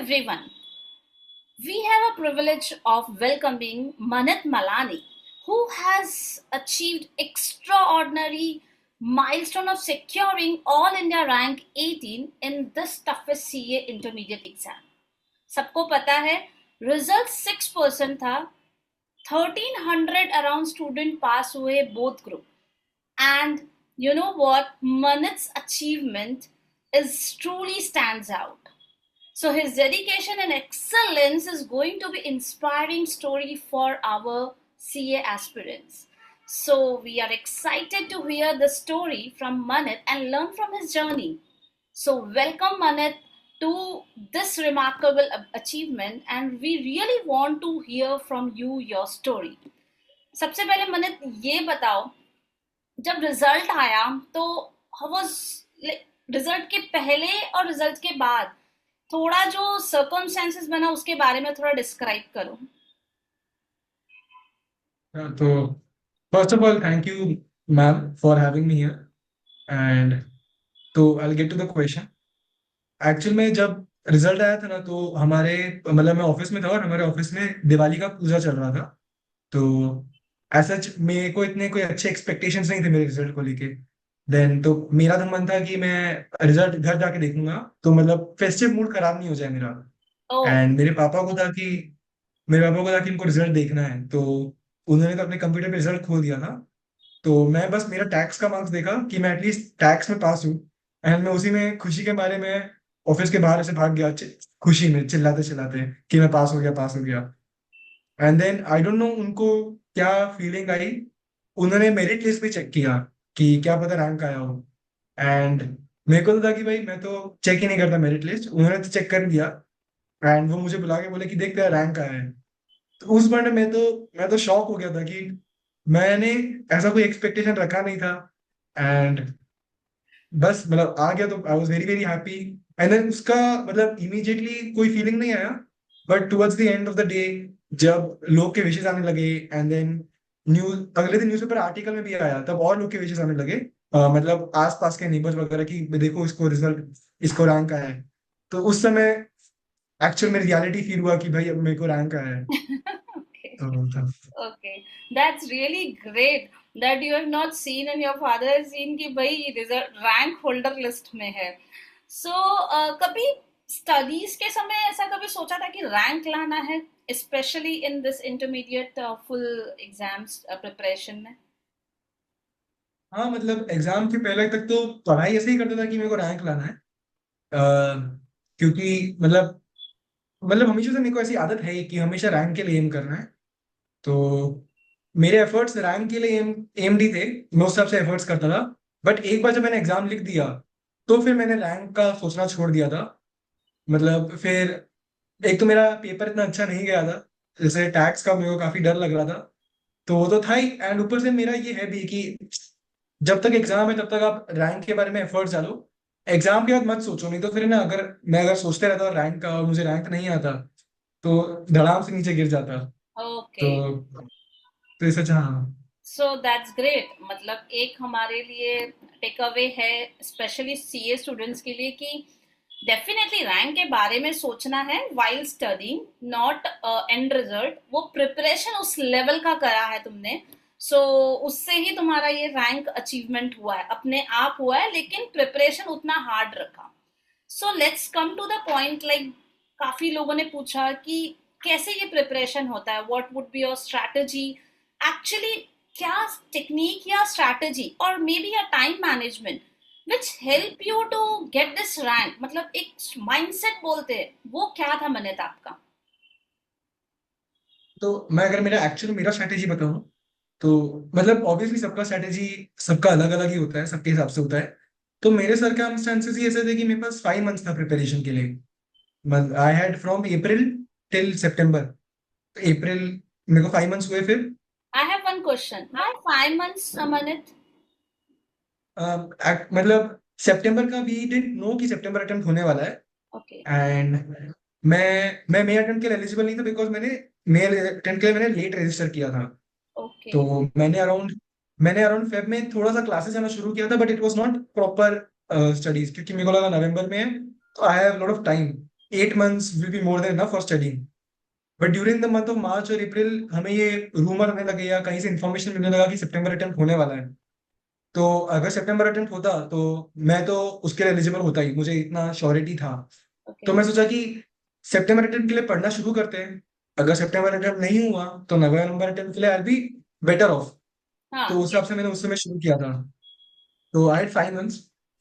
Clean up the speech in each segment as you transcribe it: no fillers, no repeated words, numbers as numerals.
everyone. We have a privilege of welcoming Manat Malani, who has achieved extraordinary milestone of securing All India rank 18 in this toughest CA intermediate exam. सबको पता है result 6% था 1300 around student पास हुए both group and you know what Manat's achievement is truly stands out. So his dedication and excellence is going to be inspiring story for our CA aspirants. So we are excited to hear the story from Manat and learn from his journey. So welcome Manat to this remarkable achievement and we really want to hear from you your story. सबसे पहले मनत ये बताओ जब result आया तो result के पहले और रिजल्ट के बाद थोड़ा जो सर्कमस्टेंसेस बना उसके बारे में थोड़ा डिस्क्राइब करो. तो first of all thank you ma'am for having me here and तो I will get to the question. Actual में जब रिजल्ट आया था ना तो हमारे मतलब मैं ऑफिस में था और हमारे ऑफिस में दिवाली का पूजा चल रहा था. तो ऐसा मेरे को इतने कोई अच्छे एक्सपेक्टेशंस नहीं थे मेरे रिजल्ट को लेके. देन तो मेरा तो मन था कि मैं रिजल्ट घर जाके देखूंगा तो मतलब फेस्टिव मूड खराब नहीं हो जाए मेरा. ओह एंड मेरे पापा को था कि इनको रिजल्ट देखना है तो उन्होंने तो अपने कंप्यूटर पे रिजल्ट खोल दिया था. तो मैं बस मेरा टैक्स का मार्क्स देखा कि मैं एटलीस्ट टैक्स में पास हूँ. एंड मैं उसी में खुशी के मारे में ऑफिस के बाहर ऐसे भाग गया खुशी में चिल्लाते चिल्लाते कि मैं पास हो गया. And then I don't know उनको क्या फीलिंग आई. उन्होंने मेरिट लिस्ट भी चेक किया कि क्या पता रैंक आया हो. एंड मेरे को तो था कि भाई मैं तो चेक ही नहीं करता मेरिट लिस्ट. उन्होंने तो चेक कर दिया एंड वो मुझे बुला के बोले कि देख तेरा रैंक आया है. तो उस पॉइंट में मैं तो शॉक हो गया था कि मैंने ऐसा कोई एक्सपेक्टेशन रखा नहीं था. एंड बस मतलब आ गया तो I was very very happy. And then उसका मतलब इमीडिएटली कोई फीलिंग नहीं आया. But towards the end of the day जब लोग के विशेष आने लगे एंड देन न्यूज अगले दिन न्यूज़पेपर आर्टिकल में भी आया तब और लोग के विशेष आने लगे. मतलब आसपास के नेबर्स वगैरह की देखो इसको रिजल्ट इसको रैंक आया है. तो उस समय एक्चुअल में रियलिटी फील हुआ कि भाई अब मेरे को रैंक आया है. okay. तो Okay, that's really great that you have not seen and your father has seen कि भाई रिजल्ट रैंक होल्डर लिस्ट में है. सो कभी स्टडीज के समय ऐसा कभी सोचा था कि रैंक लाना है specially in this intermediate full exams preparation में. हाँ मतलब एग्जाम के पहले तक तो पढ़ाई ऐसे ही करता था कि मेरे को रैंक लाना है. क्योंकि मतलब हमेशा से मेरे को ऐसी आदत है कि हमेशा रैंक के लिए एम करना है. तो मेरे एफर्ट्स रैंक के लिए एम ही थे. मैं उस हिसाब से एफर्ट्स करता था. बट एक बार जब मैंने एग्जाम लिख दिया तो फिर मैंने रैंक का सोचना छोड़ दिया था. मतलब फिर एक तो मेरा पेपर इतना अच्छा नहीं गया था. जैसे टैक्स का मेरे को काफी डर लग रहा था. तो वो तो था ही. एंड ऊपर से मेरा ये है भी कि जब तक एग्जाम है तब तक आप रैंक के बारे में एफर्ट्स डालो. एग्जाम के बाद मत सोचो. नहीं तो फिर ना अगर सोचते रहता रैंक का और मुझे रैंक नहीं आता तो धड़ाम से नीचे गिर जाता. ओके, तो ऐसा हाँ. So that's great. मतलब एक हमारे लिए टेक अवे है स्पेशली सीए स्टूडेंट्स के लिए कि डेफिनेटली रैंक के बारे में सोचना है while studying not and result. वो प्रिपरेशन उस लेवल का करा है तुमने. सो उससे ही तुम्हारा ये रैंक अचीवमेंट हुआ है अपने आप हुआ है लेकिन प्रिपरेशन उतना हार्ड रखा. So let's come to the point. Like काफी लोगों ने पूछा कि कैसे ये प्रिपरेशन होता है, what would be your strategy actually. क्या टेक्निक या स्ट्रैटेजी और maybe a time management which help you to get this rank, मतलब एक माइंडसेट बोलते हैं वो क्या था मनीत आपका. तो मैं अगर मेरा स्ट्रैटेजी बताऊं तो मतलब ऑब्वियसली सबका स्ट्रैटेजी सबका अलग अलग ही होता है. सबके हिसाब से होता है. तो मेरे सर्कमस्टेंसेस ही ऐसे थे कि मेरे पास 5 मंथ्स था प्रिपरेशन के लिए. I had from April till सितंबर. अप्रैल मेरे को 5 मंथ्स हुए. फिर I have one question. How 5 months मनीत. मतलब सितंबर का वी डिड नो कि सितंबर अटेम्प्ट होने वाला है. ओके एंड मैं मई अटेम्प्ट के लिए एलिजिबल नहीं था बिकॉज मई अटेम्प्ट के लिए मैंने लेट रजिस्टर किया था. ओके तो मैंने अराउंड फेब में थोड़ा सा क्लासेस जाना शुरू किया था. But it was not proper studies क्योंकि मेरे को लगा नवंबर में है तो I have lot of time. 8 months will be more than enough for studying. But during the month of March और अप्रैल हमें ये रूमर आने लगे या कहीं से इन्फॉर्मेशन मिलने लगा कि सितंबर अटेम्प्ट होने वाला है। तो अगर सितंबर अटेम्प्ट होता तो मैं तो उसके लिए एलिजिबल होता ही, मुझे इतना श्योरिटी था। तो Okay. मैं सोचा कि सितंबर अटेम्प्ट के लिए पढ़ना शुरू करते हैं। अगर सितंबर अटेम्प्ट नहीं हुआ तो नवंबर अटेम्प्ट के लिए आई बी बेटर ऑफ। तो हाँ, उस हिसाब yes. से मैंने उस समय शुरू किया था। तो I had 5 months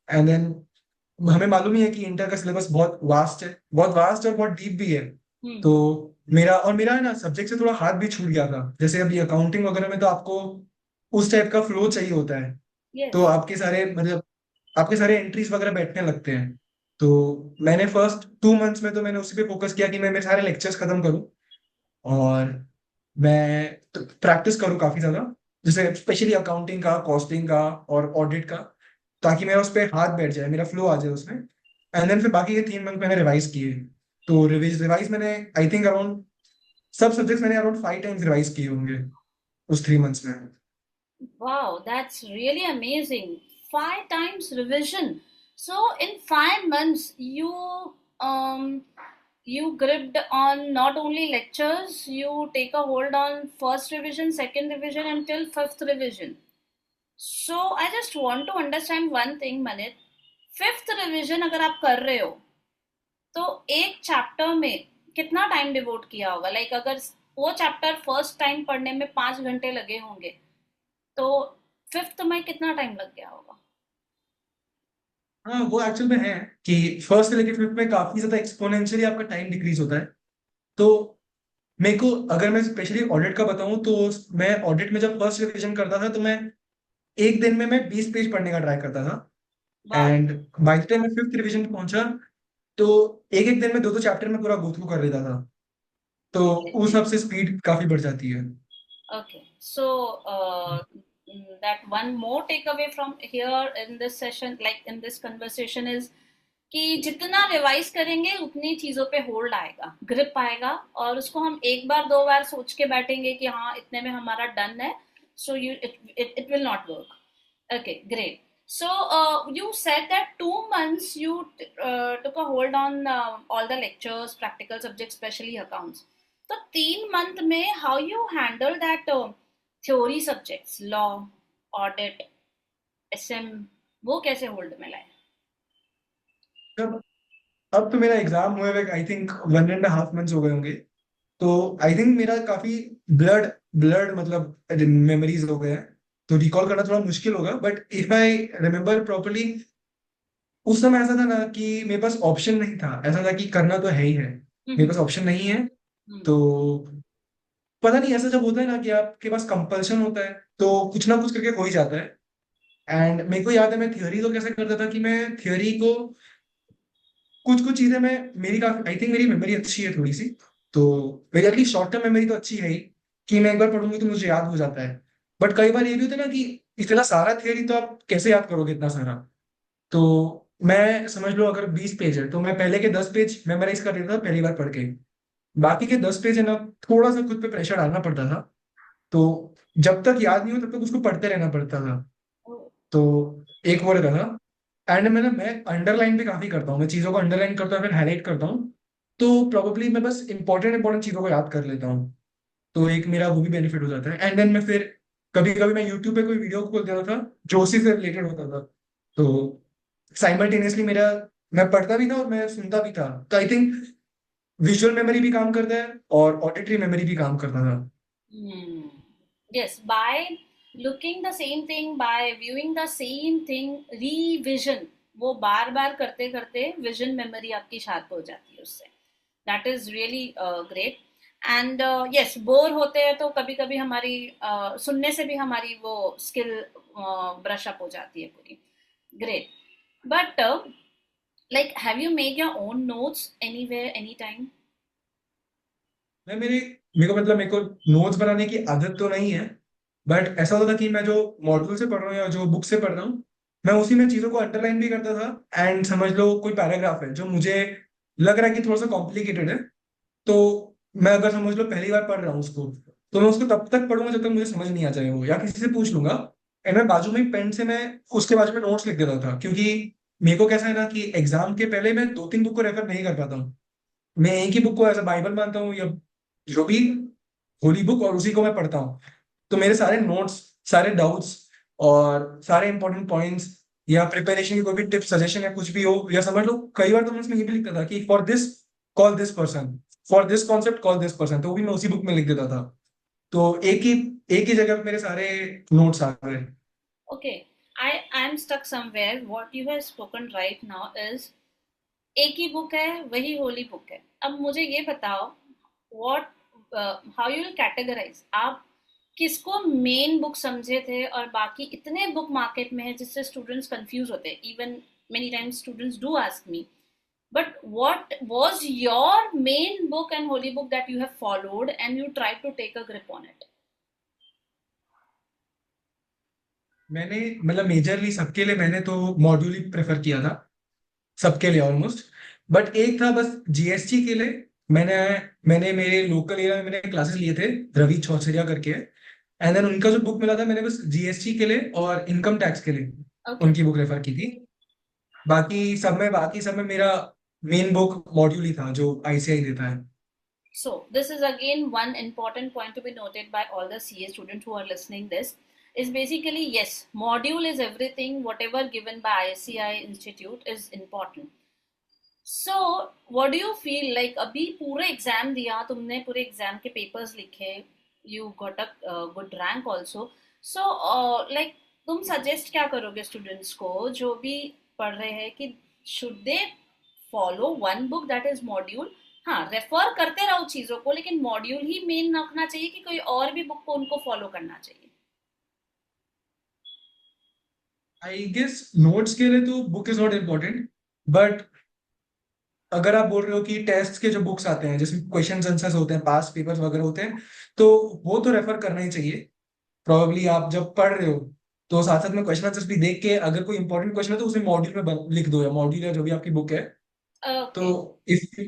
and then हमें मालूम ही है कि इंटर का सिलेबस बहुत वास्ट है, बहुत वास्ट और बहुत डीप भी है। Hmm. तो मेरा है ना सब्जेक्ट से थोड़ा हाथ भी छूट गया था। जैसे अभी अकाउंटिंग वगैरह में तो आपको उस टाइप का फ्लो चाहिए होता है। तो Yes. आपके सारे एंट्रीज वगैरह बैठने लगते हैं। तो मैंने फर्स्ट 2 months में तो मैंने उसी पे फोकस किया कि मैं मेरे सारे लेक्चर्स खत्म करूं और मैं तो प्रैक्टिस करूं काफी ज्यादा, जैसे स्पेशली अकाउंटिंग का, कॉस्टिंग का और ऑडिट का, ताकि मेरा उस पर हाथ बैठ जाए, मेरा फ्लो आ जाए उसमें। एंड देन फिर बाकी के 3 मंथ मैंने रिवाइज किए। तो रिवाइज रिवाइज मैंने आई थिंक अराउंड सब सब्जेक्ट्स मैंने अराउंड 5 times रिवाइज किए होंगे उस 3 months में। Wow, that's really amazing. 5 times revision. So in 5 months, um you gripped on not only lectures, you take a hold on first revision, second revision until fifth revision. So I just want to understand one thing, Manit. Fifth revision अगर आप कर रहे हो तो एक chapter में कितना time devote किया होगा? लाइक अगर वो चैप्टर फर्स्ट टाइम पढ़ने में 5 घंटे लगे होंगे तो फिफ्थ में कितना टाइम लग गया होगा? हाँ, वो एक्चुअल में है कि फर्स्ट से लेकर फिफ्थ में काफी ज्यादा एक्सपोनेंशियली आपका टाइम डिक्रीज होता है। तो मेरे को अगर मैं स्पेशली ऑडिट का बताऊं तो मैं ऑडिट में जब फर्स्ट रिवीजन करता था तो मैं एक दिन में मैं 20 पेज पढ़ने का ट्राई करता था। वाह। एंड बाई द टाइम मैं फिफ्थ रिवीजन पहुंचा तो एक एक दिन में दो दो चैप्टर में पूरा गो थ्रू कर लेता था। तो उस हिसाब से स्पीड काफी बढ़ जाती है। Okay, so that one more takeaway from here in this session, like in this conversation, is कि जितना रिवाइज करेंगे उतनी चीजों पे होल्ड आएगा, ग्रिप आएगा, और उसको हम एक बार दो बार सोच के बैठेंगे कि हाँ इतने में हमारा डन है, so you it will not work. Okay, great. So you said that 2 months you took a hold on all the lectures, practical subjects, especially accounts. तो 3 मंथ में how you handle that theory subjects, law, audit, SM, वो कैसे hold में लाए? अब अब तो मेरा एग्जाम हुए हुए आई थिंक 1.5 months हो गए होंगे। तो आई थिंक मेरा काफी ब्लड ब्लड मतलब मेमोरीज हो गए हैं। तो रिकॉल करना थोड़ा मुश्किल होगा, but if I remember properly उस समय ऐसा था ना कि मेरे पास ऑप्शन नहीं था, ऐसा था कि करना तो है ही है, मेरे पास ऑप्शन नहीं है। तो पता नहीं ऐसा जब होता है ना कि आपके पास कंपल्शन होता है तो कुछ ना कुछ करके हो ही जाता है। एंड मेरे को याद है मैं थियोरी तो कैसे करता था कि मैं थियोरी को कुछ कुछ चीजें मैं मेरी काफी आई थिंक मेरी मेमोरी अच्छी है थोड़ी सी। तो मेरी एटलीस्ट शॉर्ट टर्म मेमोरी तो अच्छी है ही कि मैं एक बार पढ़ूंगी तो मुझे याद हो जाता है। बट कई बार ये भी होता है ना कि इतना सारा थियोरी तो आप कैसे याद करोगे इतना सारा। तो मैं समझ लो अगर 20 पेज है तो मैं पहले के 10 पेज मेमोराइज कर लेता था पहली बार पढ़ के। बाकी के 10 पेज है ना थोड़ा सा खुद पे प्रेशर डालना पड़ता था। तो जब तक याद नहीं हो तब तक उसको पढ़ते रहना पड़ता था। तो एक वो रहता था। एंड मैं अंडरलाइन भी काफी करता हूँ, मैं चीजों को अंडरलाइन करता हूँ फिर हाईलाइट करता हूँ। तो प्रोबेबली मैं बस इंपॉर्टेंट इंपॉर्टेंट चीजों को याद कर लेता हूँ। तो एक मेरा वो भी बेनिफिट हो जाता है। एंड देन मैं फिर कभी कभी मैं यूट्यूब पे कोई वीडियो खोल देता था जो उसी से रिलेटेड होता था। तो साइमल्टेनियसली मेरा मैं पढ़ता भी था और मैं सुनता भी था। तो आई थिंक विजुअल मेमोरी भी काम करता है और ऑडिटरी मेमोरी भी काम करता था। Hmm. Yes, by looking the same thing, by viewing the same thing, revision, वो बार बार करते करते विजन मेमोरी आपकी शार्प हो जाती है उससे. That is really great. And yes, bore होते हैं तो कभी कभी हमारी सुनने से भी हमारी वो स्किल ब्रश अप हो जाती है पूरी. Great. But like have you make your own notes anywhere any time? मैं मेरे को नोट्स बनाने की आदत तो नहीं है। बट ऐसा होता था कि मैं जो मॉड्यूल से पढ़ रहा हूँ या जो बुक से पढ़ रहा हूँ मैं उसी में चीजों को अंडरलाइन भी करता था। एंड समझ लो कोई पैराग्राफ है जो मुझे लग रहा है कि थोड़ा सा कॉम्प्लिकेटेड है, तो मैं अगर समझ लो पहली बार पढ़ रहा हूँ उसको, तो मैं उसको तब तक पढ़ूंगा जब तक मुझे समझ नहीं आ जाए वो, या किसी से पूछ लूंगा। एंड मैं बाजू में पेन से मैं उसके बाजू में नोट्स लिख देता था, क्योंकि मेरे को कैसा है ना कि एग्जाम के पहले मैं 2-3 बुक को रेफर नहीं कर पाता हूँ। मैं एक ही बुक को एज अ बाइबल मानता हूँ, या जो भी होली बुक, और उसी को मैं पढ़ता हूँ। तो मेरे सारे नोट्स, सारे डाउट्स और सारे इंपॉर्टेंट पॉइंट्स, या प्रिपरेशन की कोई भी टिप सजेशन या कुछ भी हो, या समझ लो कई बार तो मैं उसमें ये भी लिखता था कि for this call this person, for this concept call this person, तो वो भी मैं उसी बुक में लिख देता था। तो एक ही जगह पे मेरे सारे नोट्स आ गए। Okay, I am stuck somewhere. What you have spoken right now is एक ही बुक है, वही होली बुक है। अब मुझे ये बताओ, what how you will categorise, आप किसको मेन बुक समझे थे, और बाकी इतने बुक मार्केट में है जिससे स्टूडेंट्स कंफ्यूज होते हैं। Even many times students do ask me, but what was your main book and holy book that you have followed and you tried to take a grip on it? मैंने मतलब majorly सबके लिए मैंने तो module ही prefer किया था, सबके लिए ऑलमोस्ट। बट एक था बस जीएसटी के लिए, मैंने मैंने मेरे लोकल एरिया में मैंने क्लासेस लिए थे, रवि चौसरिया करके, एंड देन उनका जो बुक मिला था मैंने बस जीएसटी के लिए और इनकम टैक्स के लिए Okay, उनकी बुक रेफर की थी। बाकी सब में मेरा मेन बुक मॉड्यूल ही था जो आईसीआई देता है। so this is again one important point to be noted by all the CA students who are listening this, is basically yes, module is everything, whatever given by ICI institute is important. So what do you feel like, अभी पूरे exam दिया तुमने, पूरे exam के papers लिखे, you got a good rank also. So like तुम suggest क्या करोगे स्टूडेंट्स को जो भी पढ़ रहे हैं कि should they follow one book that is module? हाँ, रेफर करते रहो चीजों को, लेकिन मॉड्यूल ही मेन रखना चाहिए कि कोई और भी बुक को उनको फॉलो करना चाहिए? आई गेस नोट्स के लिए तो book is not important, but अगर आप बोल रहे हो कि टेस्ट के जो बुक्स आते हैं जिसमें क्वेश्चन आंसर्स होते हैं, पास्ट पेपर्स वगैरह होते हैं, तो वो तो रेफर करना ही चाहिए। प्रोबेबली आप जब पढ़ रहे हो तो साथ साथ में क्वेश्चन आंसर्स भी देख के, अगर कोई इंपॉर्टेंट क्वेश्चन है तो उसे मॉड्यूल में लिख दो, या मॉड्यूल या जो भी आपकी बुक है। तो ओके, इफ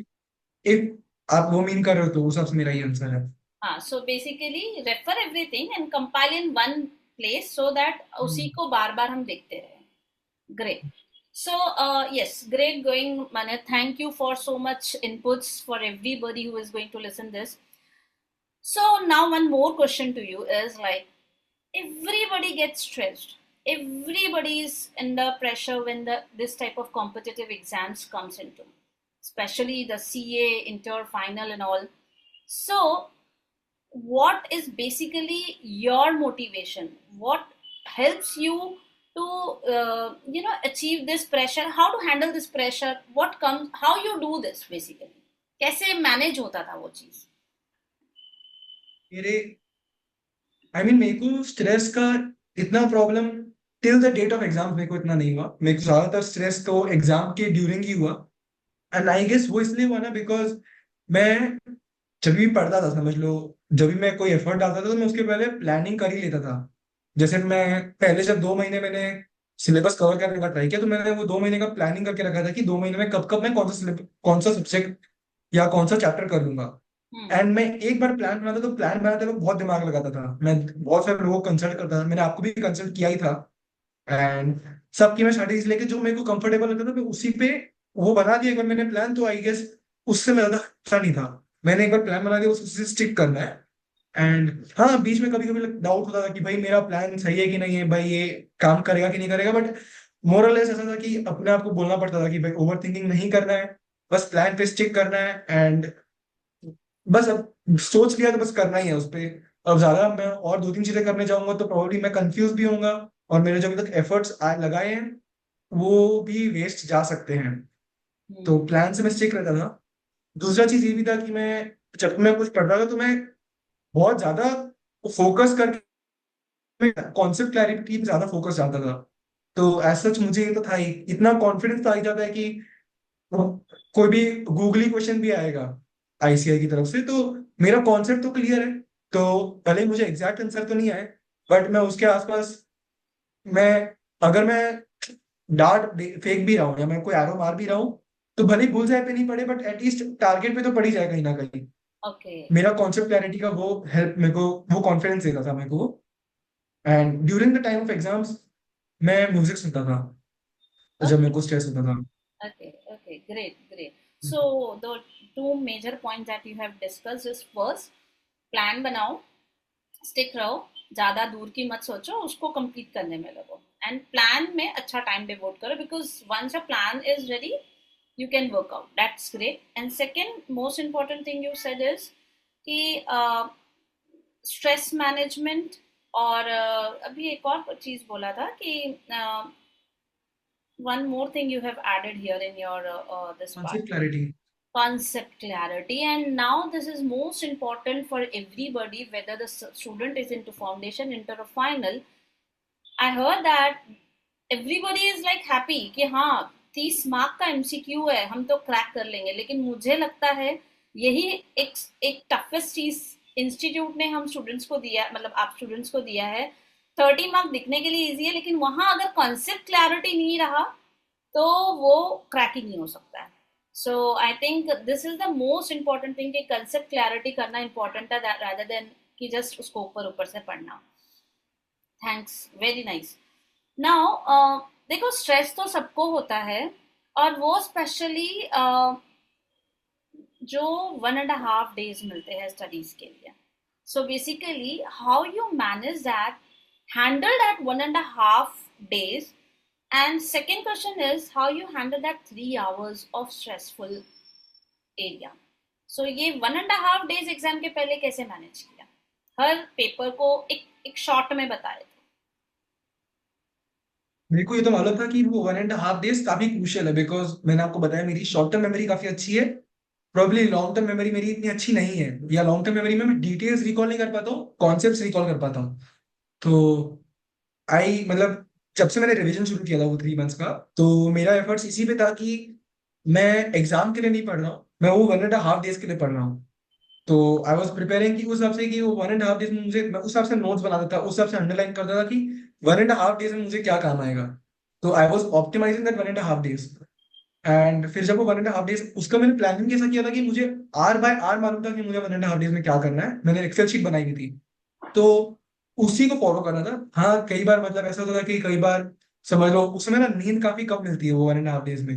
इफ आप वो मीन कर रहे हो तो उस हिसाब से मेरा ही आंसर है। हाँ, so basically refer everything and compile in one place so that उसी हम्म। को बार बार हम देखते रहे। Great. So, yes, great going, Manat. Thank you for so much inputs for everybody who is going to listen this. So now one more question to you is like, everybody gets stressed. Everybody is under pressure when this type of competitive exams comes into, especially the CA, inter, final, and all. So, what is basically your motivation? What helps you to achieve this pressure? How to handle this pressure? What comes? How you do this basically? कैसे manage होता था वो चीज? मेरे मेरे को stress का इतना problem till the date of exam मेरे को इतना नहीं हुआ। मेरे को ज्यादातर स्ट्रेस तो एग्जाम के ड्यूरिंग ही हुआ। एंड आई गेस वो इसलिए हुआ ना बिकॉज मैं जब भी पढ़ता था, समझ लो, जब भी मैं कोई एफर्ट डालता था तो मैं उसके पहले प्लानिंग कर ही लेता था। जैसे मैं पहले जब 2 महीने मैंने सिलेबस कवर करने का ट्राई किया, तो मैंने वो 2 महीने का प्लानिंग करके रखा था कि 2 महीने में कब कब मैं कौन सा सब्जेक्ट या कौन सा चैप्टर कर लूंगा। हम्म। एंड मैं एक बार प्लान बनाता तो प्लान बनाते हुए बहुत दिमाग लगाता था, मैं बहुत सारे लोगों को कंसल्ट करता था, मैंने आपको भी कंसल्ट किया ही था। एंड सबकी मैं स्ट्रेटेजीज लेके जो मेरे को कंफर्टेबल लगता था मैं उसी पे वो बना दिया एक बार मैंने प्लान, तो आई गेस उससे मैं ज्यादा अच्छा नहीं था। मैंने एक बार प्लान बना दिया, उससे स्टिक करना है। एंड हाँ, बीच में कभी कभी डाउट होता था कि भाई मेरा प्लान सही है कि नहीं है, भाई ये काम करेगा कि नहीं करेगा, बट मोरलेस ऐसा था कि अपने आप को बोलना पड़ता था कि भाई ओवर थिंकिंग नहीं करना है, बस प्लान पे स्टिक करना है। एंड बस अब सोच लिया तो बस करना ही है उस पे। अब ज्यादा मैं और 2-3 चीजें करने जाऊंगा तो प्रोबेबली मैं कंफ्यूज भी होऊंगा, और मेरे जो अभी तक एफर्ट्स लगाए हैं वो भी वेस्ट जा सकते हैं। तो हम्म। प्लान से मैं स्टिक रहता था। दूसरा चीज ये भी था कि मैं जब मैं कुछ पढ़ रहा था तो मैं बहुत ज्यादा फोकस करके कॉन्सेप्ट क्लैरिटी पे ज्यादा फोकस जाता था। तो एज सच मुझे ये तो था ही, इतना कॉन्फिडेंस तो आ ही जाता है कि कोई भी गूगली क्वेश्चन भी आएगा आईसीआई की तरफ से तो मेरा कॉन्सेप्ट तो क्लियर है। तो भले ही मुझे एग्जैक्ट आंसर तो नहीं आए, बट मैं उसके आसपास, मैं अगर मैं डार्ट फेंक भी रहा हूँ या मैं कोई एरो मार भी रहा हूँ, तो भले ही बुलजाई पे नहीं पड़े बट एटलीस्ट टारगेट पे तो पड़ ही जाए कहीं ना कहीं। ओके। मेरा कॉन्सेप्ट क्लैरिटी का वो हेल्प मेरे को, वो कॉन्फिडेंस देता था मेरे को। And during the time of exams मैं म्यूजिक सुनता था जब मेरे ओके। को स्ट्रेस होता था। Okay, okay, great, great. So the two major points that you have discussed is first, plan बनाओ, स्टिक रहो, ज्यादा दूर की मत सोचो, उसको कंप्लीट करने में लगो, एंड प्लान में अच्छा टाइम डिवोट करो, because once a plan is ready you can work out. That's great. And second most important thing you said is कि स्ट्रेस मैनेजमेंट, और अभी एक और चीज बोला था कि one more thing you have added here in your this part, concept clarity. concept clarity. And now this is most important for everybody, whether the student is into foundation, inter or final. I heard that everybody is like happy कि हाँ 30 mark का MCQ है, हम तो crack कर लेंगे, लेकिन मुझे लगता है यही एक एक टफेस्ट चीज इंस्टीट्यूट ने हम स्टूडेंट्स को दिया, मतलब आप स्टूडेंट्स को दिया है। 30 मार्क दिखने के लिए इजी है, लेकिन वहां अगर कॉन्सेप्ट क्लैरिटी नहीं रहा तो वो क्रैक ही नहीं हो सकता है। So I think this is the most important thing कि कंसेप्ट क्लैरिटी करना इंपॉर्टेंट है रादर देन कि जस्ट उसको ऊपर ऊपर से पढ़ना। Thanks, very nice. नाउ देखो, स्ट्रेस तो सबको होता है, और वो स्पेशली जो 1.5 days मिलते हैं स्टडीज के लिए। So basically how you manage that, handle that 1.5 days, and second question is how you handle that 3 hours of stressful area. So ये 1.5 days एग्जाम के पहले कैसे मैनेज किया, हर पेपर को एक शॉर्ट में बताए थे। मेरे को ये तो मालूम था कि वो 1.5 days काफी क्रूशियल है, बिकॉज मैंने आपको बताया मेरी शॉर्ट टर्म मेमोरी काफी अच्छी है, प्रॉब्ली लॉन्ग टर्म मेमोरी मेरी इतनी अच्छी नहीं है, या लॉन्ग टर्म मेमोरी में मैं डिटेल्स रिकॉल नहीं कर पाता हूँ, कॉन्सेप्ट्स रिकॉल कर पाता हूँ। तो मतलब जब से मैंने रिवीजन शुरू किया था वो 3 months का, तो मेरा एफर्ट्स इसी पे था कि मैं एग्जाम के लिए नहीं पढ़ रहा हूँ, मैं वो 1.5 days के लिए पढ़ रहा हूँ। तो आई वॉज प्रिपेयरिंग कि उस हिसाब से कि वो 1.5 days में मुझे, मैं उस हिसाब से नोट्स बनाता था, उस हिसाब से अंडरलाइन करता था कि 1.5 days में मुझे क्या काम आएगा। तो I was optimising that 1.5 days। And फिर जब वो 1.5 days, उसका मैंने प्लानिंग कैसा किया था कि मुझे आर बाय आर मालूम था कि मुझे 1.5 days में क्या करना है, मैंने एक्सेल शीट बनाई हुई थी, तो उसी को फॉलो करना था। हाँ कई बार मतलब ऐसा होता था कि कई बार समझ लो उस समय ना नींद काफी कम मिलती है वो 1.5 days में।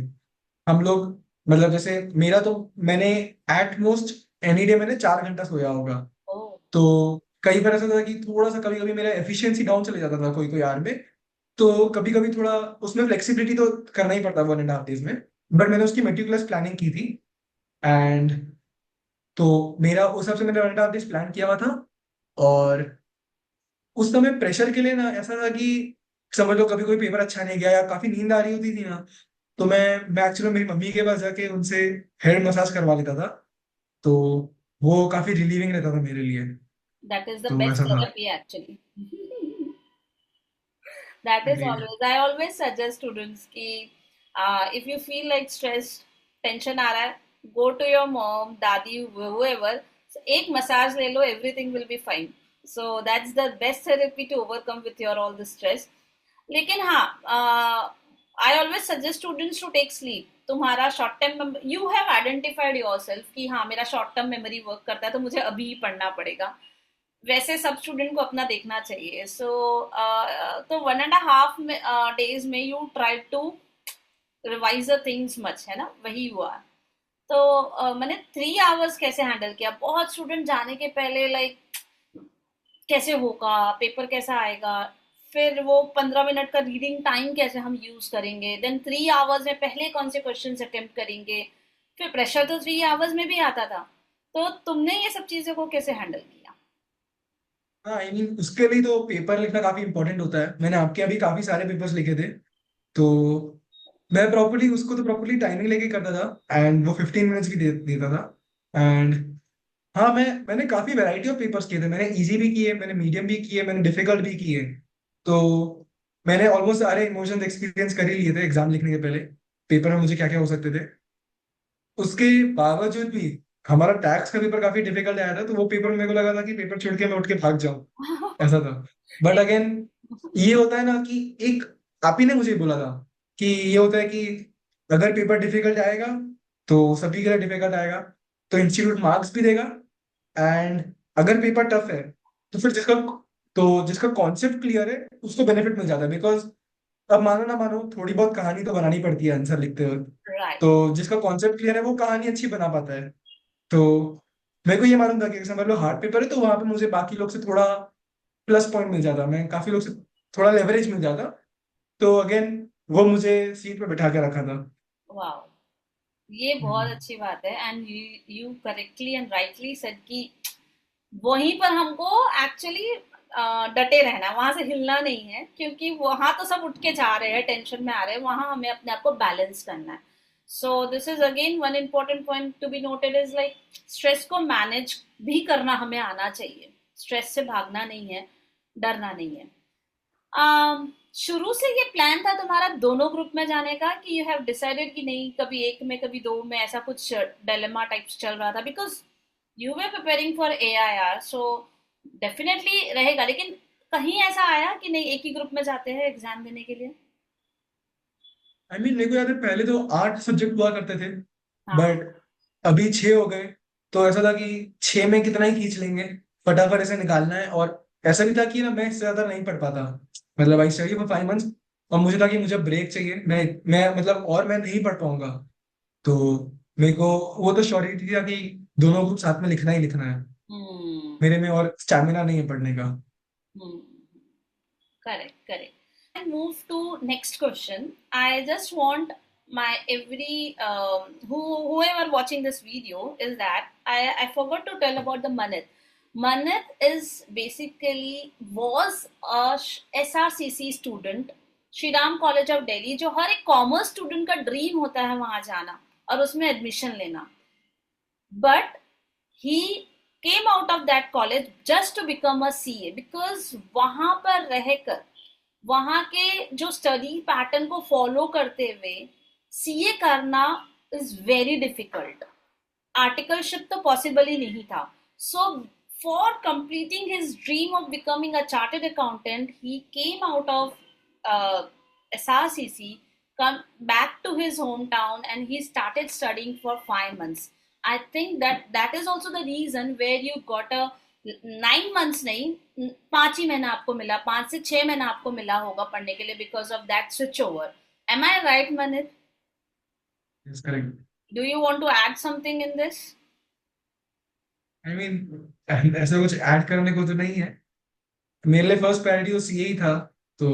हम लोग मतलब जैसे मेरा तो, मैंने एट मोस्ट एनी डे मैंने 4 घंटा सोया होगा। ओह, तो कई बार ऐसा होता था कि थोड़ा सा कभी कभी मेरा एफिशिएंसी डाउन चले जाता था कोई कोई यार में, तो कभी कभी थोड़ा उसमें फ्लेक्सिबिलिटी तो करना ही पड़ता 1.5 days में, बट मैंने उसकी मेटिकुलस प्लानिंग की थी। एंड तो मेरा उस हिसाब से मैंने 1.5 days प्लान किया हुआ था। और उस समय प्रेशर के लिए ना ऐसा था कि समझ लो कभी कोई पेपर अच्छा नहीं गया या काफी नींद आ रही होती थी ना, तो मैं एक्चुअली मेरी मम्मी के पास जाके उनसे हेड मसाज करवा लेता था, तो वो काफी रिलीविंग रहता था मेरे लिए। that is the तो best ऐसा था। therapy actually. That is Agreed. always, I always suggest students कि if you feel like stressed, tension आ रहा है, go to your mom, दादी, whoever, so, एक मसाज ले लो, everything will be fine. So that's the best therapy to overcome with your all the stress. लेकिन हाँ, I always suggest students to take sleep. तुम्हारा short term, you have identified yourself कि हाँ मेरा short term memory work करता है तो मुझे अभी ही पढ़ना पड़ेगा, वैसे सब स्टूडेंट को अपना देखना चाहिए। सो तो 1.5 days में you try to revise the things much, है ना, वही हुआ। तो मैंने 3 hours कैसे हैंडल किया, बहुत स्टूडेंट जाने के पहले लाइक कैसे होगा, पेपर कैसा आएगा, फिर वो 15 मिनट का रीडिंग टाइम कैसे हम यूज करेंगे, देन 3 hours में पहले कौन से क्वेश्चन अटेम्प्ट करेंगे, फिर प्रेशर तो 3 hours में भी आता था। तो तुमने ये सब चीजों को कैसे हैंडल किया? हाँ आई मीन उसके लिए तो पेपर लिखना काफी इंपॉर्टेंट होता है, मैंने आपके अभी काफी सारे पेपर्स लिखे थे, तो मैं प्रॉपर्ली उसको तो प्रॉपर्ली टाइमिंग लेके करता था, एंड वो 15 minutes भी देता था। एंड हाँ मैंने काफी वैरायटी ऑफ पेपर्स किए थे, मैंने इजी भी किए, मैंने मीडियम भी किए, मैंने डिफिकल्ट भी किए। तो मैंने ऑलमोस्ट सारे इमोशंस एक्सपीरियंस कर ही लिए थे एग्जाम लिखने के पहले, पेपर में मुझे क्या क्या हो सकते थे। उसके बावजूद भी हमारा टैक्स का पेपर काफी डिफिकल्ट आया था, तो वो पेपर मेरे को लगा था कि पेपर छोड़ के मैं उठ के भाग जाऊं, ऐसा था। बट अगेन ये होता है ना कि एक, आप ही ने मुझे बोला था कि ये होता है कि अगर पेपर डिफिकल्ट आएगा तो सभी के लिए डिफिकल्ट आएगा, तो इंस्टीट्यूट मार्क्स भी देगा। एंड अगर पेपर टफ है तो फिर जिसका कॉन्सेप्ट क्लियर है उसको बेनिफिट मिल जाता है, बिकॉज अब मानो ना मानो थोड़ी बहुत कहानी तो बनानी पड़ती है आंसर लिखते वक्त, राइट। तो जिसका कॉन्सेप्ट क्लियर है वो कहानी अच्छी बना पाता है। तो मेरे को ये मालूम था कि अगर मान लो हार्ड पेपर है तो वहां पे मुझे बाकी लोग से थोड़ा प्लस पॉइंट मिल जाता, मैं काफी लोग से थोड़ा लेवरेज मिल जाता। तो अगेन वो मुझे सीट पे बिठा के रखा था। वाह, ये बहुत हम्म। अच्छी बात है। And you you correctly and rightly said कि वहीं पर हमको एक्चुअली डटे रहना है, वहां से हिलना नहीं है, क्योंकि वहां तो सब उठ के जा रहे हैं, टेंशन में आ रहे हैं, वहां हमें अपने आप को बैलेंस करना है। सो this is again one important point to be noted is like stress को मैनेज भी करना हमें आना चाहिए। स्ट्रेस से भागना नहीं है, डरना नहीं है। शुरू से ये प्लान था तुम्हारा दोनों ग्रुप में जाने का, कि यू हैव डिसाइडेड कि नहीं कभी एक में कभी दो में, ऐसा कुछ डिलेमा टाइप्स चल रहा था? Because you were preparing for AIR, so definitely रहेगा, लेकिन कहीं ऐसा आया कि नहीं एक ही ग्रुप में जाते हैं एग्जाम देने के लिए? आई मीन मेरे को याद है पहले तो 8 सब्जेक्ट हुआ करते थे, हाँ। बट अभी 6 हो गए। तो ऐसा था कि 6 में कितना ही खींच लेंगे, फटाफट ऐसे निकालना है। और ऐसा भी था कि ना मैं इससे ज्यादा नहीं पढ़ पाता, मतलब आई स्टडी फॉर 5 मंथ्स। और मुझे था कि मुझे ब्रेक चाहिए, मैं मतलब और मैं नहीं पढ़ पाऊंगा। तो मेरे को वो तो श्योरिटी थी कि दोनों ग्रुप साथ में लिखना ही लिखना है, हम्म। मेरे में और स्टैमिना नहीं है पढ़ने का। हम्म। Correct, correct. And move to next question. I just want my every whoever watching this video is that I forgot to tell about the Manit. Manit is basically was a SRCC student, Shri Ram College of Delhi, जो हर एक commerce student का dream होता है वहां जाना और उसमें admission लेना। But he came out of that college just to become a CA, because वहां पर रहकर वहां के जो स्टडी पैटर्न को फॉलो करते हुए सीए करना इज वेरी डिफिकल्ट। आर्टिकलशिप तो पॉसिबल ही नहीं था। So for completing his dream of becoming a chartered accountant he came out of SRCC, come back to his hometown, and he started studying for 5 months. I think that is also the reason where you got a 9 months नहीं, 5 ही महीना आपको मिला, 5 से 6 महीना आपको मिला होगा पढ़ने के लिए, because of that switch over. Am I right Manit? Yes correct. Do you want to add something in this? I mean ऐसा कुछ ऐड करने को तो नहीं है, मेरे लिए फर्स्ट प्रायोरिटी तो सीए ही था। तो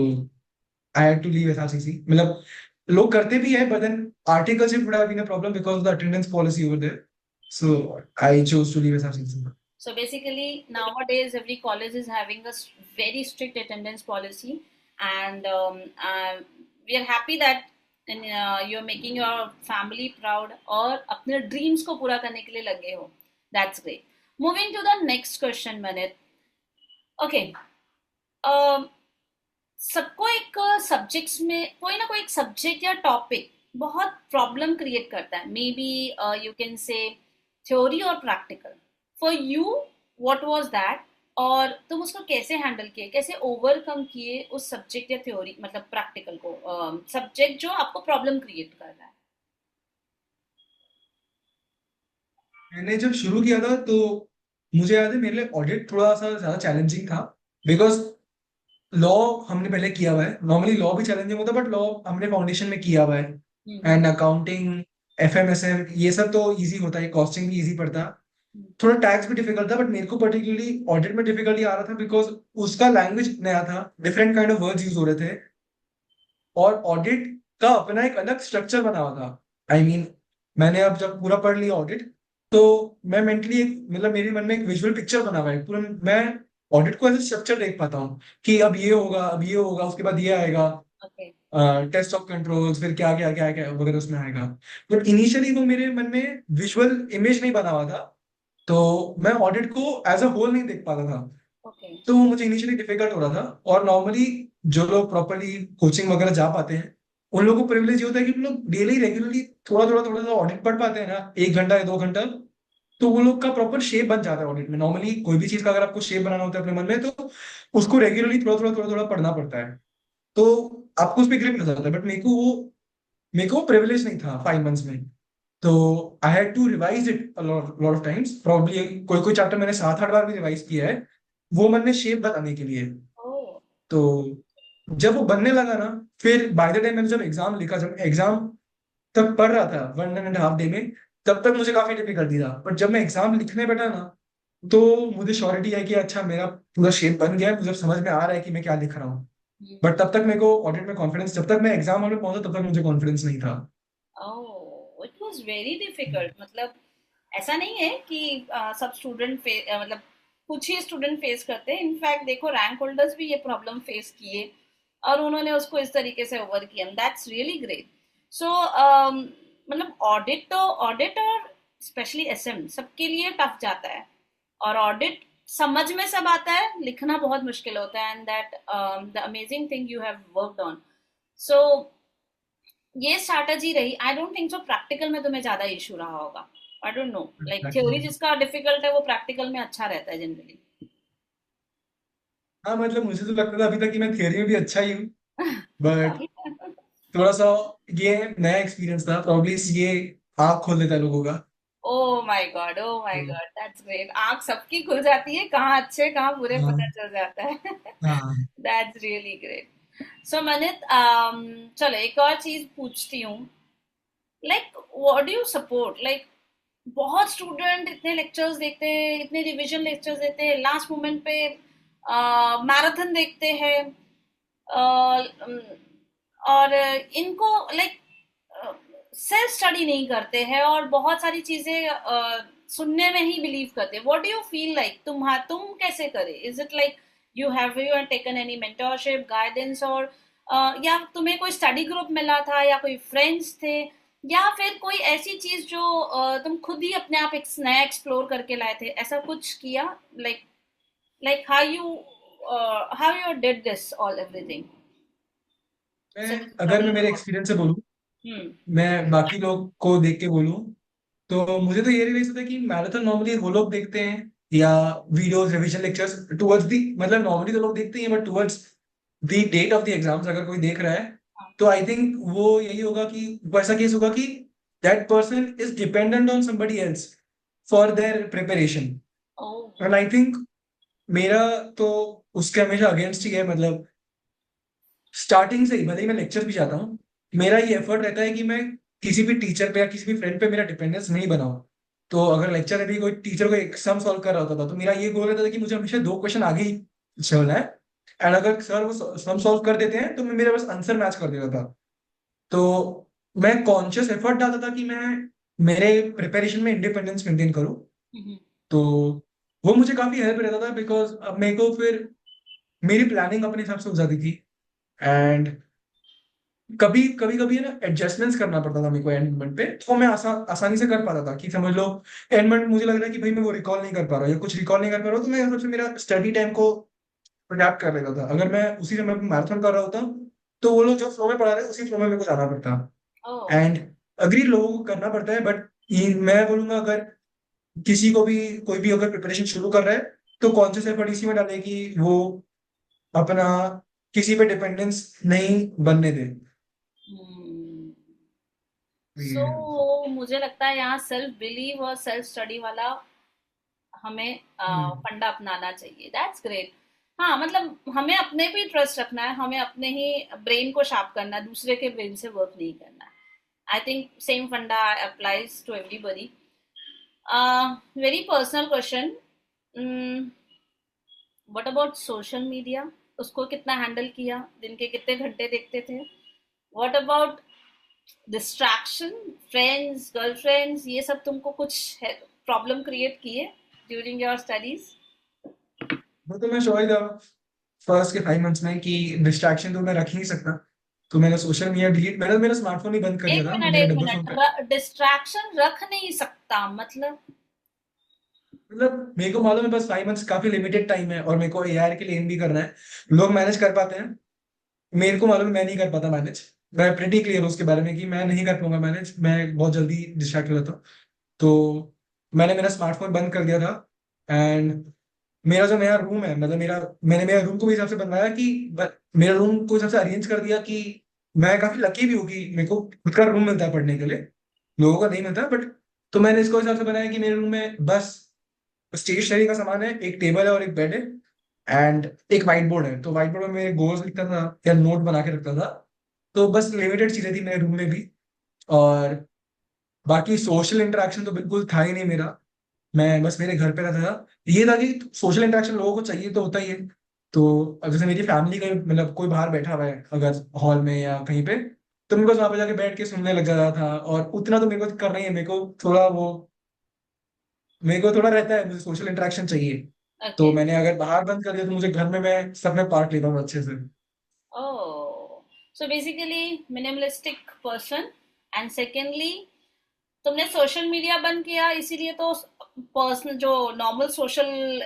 I had to leave SRCC, मतलब लोग करते भी है, but then articleship would have been a problem because of the attendance policy over there. So I chose to leave SRCC. So basically, nowadays every college is having a very strict attendance policy, and we are happy that you're making your family proud और अपने dreams को पूरा करने के लिए लगे हो. That's great. Moving to the next question, Manit. Okay. Um, सबको एक सब्जेक्ट्स में कोई ना कोई एक सब्जेक्ट या टॉपिक बहुत प्रॉब्लम क्रिएट करता है, maybe you can say theory और practical. For you what was that, और तुम उसको कैसे हैंडल किए, कैसे ओवरकम किए उस सब्जेक्ट या थ्योरी मतलब प्रैक्टिकल को, सब्जेक्ट जो आपको प्रॉब्लम क्रिएट कर रहा है? मैंने जब शुरू किया था तो मुझे याद है मेरे लिए ऑडिट थोड़ा सा ज्यादा चैलेंजिंग था, बिकॉज लॉ हमने पहले किया हुआ है। नॉर्मली लॉ भी चैलेंजिंग होता है, बट लॉ हमने फाउंडेशन में किया हुआ है। हम्म। एंड अकाउंटिंग, एफएमएसएम, ये सब तो इजी होता है, कॉस्टिंग भी इजी पड़ता है। हम्म। थोड़ा टैक्स भी डिफिकल्ट था, बट मेरे को पर्टिकुलरली ऑडिट में डिफिकल्टी आ रहा था बिकॉज उसका लैंग्वेज नया था, different kind of words use हो रहे थे। और ऑडिट का अपना एक अलग स्ट्रक्चर बना हुआ था। आई मीन मैंने अब जब पूरा पढ़ लिया ऑडिट, तो मैं मेंटली एक मतलब मेरे मन में एक विजुअल पिक्चर बना हुआ है पूरा। मैं ऑडिट को ऐसे स्ट्रक्चर देख पाता हूँ कि अब ये होगा, अब ये होगा, उसके बाद ये आएगा, ओके। टेस्ट ऑफ कंट्रोल्स, फिर क्या क्या क्या क्या वगैरह उसमें आएगा। बट इनिशियली वो मेरे मन में विजुअल इमेज नहीं बना हुआ था, तो मैं ऑडिट को एज अ होल नहीं देख पाता था। ओके। तो वो मुझे इनिशियली डिफिकल्ट हो रहा था। और नॉर्मली जो लोग प्रॉपरली कोचिंग वगैरह जा पाते हैं, उन लोगों को प्रिविलेज ये होता है कि वो लोग डेली रेगुलरली थोड़ा थोड़ा थोड़ा सा ऑडिट पढ़ पाते हैं ना, 1 घंटा या 2 घंटा। तो वो लोग का प्रॉपर शेप बन जाता है ऑडिट में। नॉर्मली कोई भी चीज का अगर आपको शेप बनाना होता है अपने मन में, तो उसको रेगुलरली थोड़ा थोड़ा थोड़ा थोड़ा पढ़ना पड़ता है, तो आपको उस पर ग्रिप मिल जाता है। बट मेरे को प्रिविलेज नहीं था 5 मंथ्स में। तो I had to revise it lot of times, probably कोई कोई चैप्टर मैंने 7-8 बार भी रिवाइज किया है, वो मन में शेप बनाने के लिए। ओह। तो जब वो बनने लगा ना, फिर बाय द टाइम मैंने जब एग्जाम लिखा, जब एग्जाम तक पढ़ रहा था 1.5 डे में, तब तक मुझे काफी डिफिकल्टी था, बट जब मैं एग्जाम लिखने बैठा ना, तो मुझे श्योरिटी है कि अच्छा मेरा पूरा शेप बन गया है, मुझे समझ में आ रहा है कि मैं क्या लिख रहा हूँ। बट तब तक मेरे को ऑडिट में कॉन्फिडेंस, जब तक मैं एग्जाम हॉल में पहुंचा तब तक मुझे कॉन्फिडेंस नहीं था। ओह, इट वाज वेरी डिफिकल्ट। मतलब ऐसा नहीं है कि सब स्टूडेंट मतलब कुछ ही स्टूडेंट फेस करते हैं। इनफैक्ट देखो, रैंक होल्डर्स भी ये प्रॉब्लम फेस किए और उन्होंने उसको इस तरीके से ओवर किया। That's really great. सो मतलब ऑडिट और स्पेशली एसएम सबके लिए टफ जाता है। और ऑडिट समझ में सब आता है, लिखना बहुत मुश्किल होता है। And that the amazing thing you have worked on. So ये स्ट्रैटेजी रही। I don't think so practical में तुम्हें ज्यादा इशू रहा होगा। I don't know, like theory जिसका डिफिकल्ट है वो प्रैक्टिकल में अच्छा रहता है जनरली। हाँ मतलब मुझे तो लगता था अभी तक कि मैं थियरी में भी अच्छा ही हूँ, बट थोड़ा सा ये नया एक्सपीरियंस था, प्रॉब्ली ये आँख खोल देता है लोगों का। Oh my God, oh my तो, गॉड, दैट्स ग्रेट। आंख सबकी खुल जाती है, कहाँ अच्छे कहाँ बुरे हाँ पता चल जाता है। हाँ। That's really great. So Manit, चलो एक और चीज पूछती हूँ। Like what do you support? Like बहुत स्टूडेंट इतने लेक्चर्स देखते हैं, इतने रिवीजन लेक्चर्स देते हैं, लास्ट मोमेंट पे मैराथन देखते हैं। और इनको लाइक सेल्फ स्टडी नहीं करते हैं और बहुत सारी चीजें सुनने में ही बिलीव करते हैं। What do you feel like? तुम कैसे करे? Is it like you taken any mentorship guidance, और या तुम्हें कोई स्टडी ग्रुप मिला था, या कोई फ्रेंड्स थे, या फिर कोई ऐसी चीज जो तुम खुद ही अपने आप एक नया एक्सप्लोर करके लाए थे? ऐसा कुछ किया? Like like how you did this all everything? मैं सेल्फ अगर स्टडी। मैं मेरे एक्सपीरियंस से बोलूँ, हम्म। मैं बाकी लोग को देख के बोलूँ, तो मुझे तो ये रियलाइज होता है कि मैराथन नॉर्मली वो लोग देखते हैं या videos revision lectures towards the, मतलब नॉर्मली तो लोग देखते हैं, but towards the date of the exams अगर कोई देख रहा है, तो आई थिंक वो यही होगा कि वैसा केस होगा कि that person is dependent on somebody else for their preparation. Oh. And I think मेरा तो उसके हमेशा अगेंस्ट ही है। मतलब स्टार्टिंग से ही, भले ही मैं लेक्चर भी जाता हूँ, मेरा ये एफर्ट रहता है कि मैं किसी भी टीचर पे या किसी भी फ्रेंड पे मेरा डिपेंडेंस नहीं बनाऊं। तो अगर लेक्चर अभी कोई टीचर को एक सम सॉल्व कर रहा होता था, तो मेरा ये गोल रहता था कि मुझे हमेशा 2 क्वेश्चन आगे ही चलना है। एंड अगर सर वो सम सॉल्व कर देते हैं तो मैं मेरा बस आंसर मैच कर देता था। तो मैं कॉन्शियस एफर्ट डालता था कि मैं मेरे प्रिपरेशन में इंडिपेंडेंस मेंटेन करूं। तो वो मुझे काफी हेल्प रहता था, बिकॉज अब मेरे को फिर मेरी प्लानिंग अपने हिसाब से हो जाती थी। एंड कभी कभी कभी है ना एडजस्टमेंट्स करना पड़ता था मेरे को एंड मोमेंट पे, तो मैं आसानी से कर पाता था कि समझ लो एंड मोमेंट मुझे लग रहा है कि भाई मैं वो रिकॉल नहीं कर पा रहा हूँ या कुछ रिकॉल नहीं कर पा रहा हूँ, तो मैं सबसे मेरा स्टडी टाइम को अडेप्ट कर लेता था। अगर मैं उसी समय मैराथन कर रहा होता, तो वो लोग जो फ्लो में पढ़ा रहे हैं उसी फ्लो में मेरे को जाना पड़ता। ओह। एंड अग्री लोगों को करना पड़ता है, बट मैं बोलूंगा अगर किसी को भी कोई भी अगर प्रिपरेशन शुरू कर रहा है, तो कॉन्शियस एफर्ट इसी में डाले कि वो अपना किसी पे डिपेंडेंस नहीं बनने दे। सो मुझे लगता है यहाँ सेल्फ बिलीव और सेल्फ स्टडी वाला हमें हम्म। फंडा अपनाना चाहिए। That's great. हाँ, मतलब हमें अपने पे ट्रस्ट रखना है, हमें अपने ही ब्रेन को शार्प करना है, दूसरे के ब्रेन से वर्क नहीं करना है। I think same funda applies to everybody. Very personal question. What about social media? उसको कितना हैंडल किया? दिन के कितने घंटे देखते थे? What about distraction, friends, girlfriends, ये सब तुमको कुछ प्रॉब्लम क्रिएट किए ड्यूरिंग योर स्टडीज? वो तो मैं श्योर था फर्स्ट के 5 मंथ्स में कि डिस्ट्रैक्शन तो मैं रख ही नहीं सकता। तो मैंने सोशल मीडिया डिलीट, मैंने मेरा स्मार्टफोन ही बंद कर दिया एक था मिनट, मेरे एक डब्बे फोन पे। मिनट, डिस्ट्रैक्शन रख नहीं सकता मतलब? मतलब मेरे को मालूम है बस 5 मंथ्स काफी लिमिटेड टाइम है, और मेरे को एआर के लिए एम भी करना है। लोग मैनेज कर पाते हैं, मेरे को मालूम है मैं नहीं कर पाता मैनेज। मैं प्रेटी क्लियर हूँ उसके बारे में कि मैं नहीं कर पाऊंगा मैनेज, मैं बहुत जल्दी डिस्ट्रैक्ट हो जाता हूँ। तो मैंने मेरा स्मार्टफोन बंद कर दिया था। एंड मेरा जो नया रूम है, मतलब मैंने मेरा रूम को भी हिसाब से बनवाया कि मेरा रूम को हिसाब से अरेंज कर दिया कि मैं काफी लकी भी हूँ कि मेरे को खुद का रूम मिलता है पढ़ने के लिए, लोगों का नहीं मिलता, बट तो मैंने इसको हिसाब से बनाया कि मेरे रूम में बस स्टेशनरी का सामान है, एक टेबल है और एक बेड है, एंड एक व्हाइट बोर्ड है। तो व्हाइट बोर्ड में मेरे गोल्स लिखता था या नोट बना के रखता था। तो बस लिमिटेड चीजें थी मेरे रूम में भी। और बाकी सोशल इंटरेक्शन तो बिल्कुल था ही नहीं मेरा। मैं बस मेरे घर पे रहता था। ये था कि सोशल इंटरेक्शन लोगों को चाहिए तो होता ही है। तो अब जैसे मेरी फैमिली का मतलब कोई बाहर बैठा हुआ है अगर हॉल में या कहीं पे, तो मेरे को वहां पे जाके बैठ के सुनने लग जाता था। और उतना तो मेरे को करना ही है, मेरे को थोड़ा रहता है, मुझे सोशल इंटरेक्शन चाहिए। तो ओके. मैंने अगर बाहर बंद कर दिया तो मुझे घर में मैं सब में पार्ट लेता हूँ अच्छे से। Oh, so basically minimalistic person. And secondly, तुमने सोशल मीडिया बंद किया इसीलिए तो पर्सनल जो नॉर्मल सोशल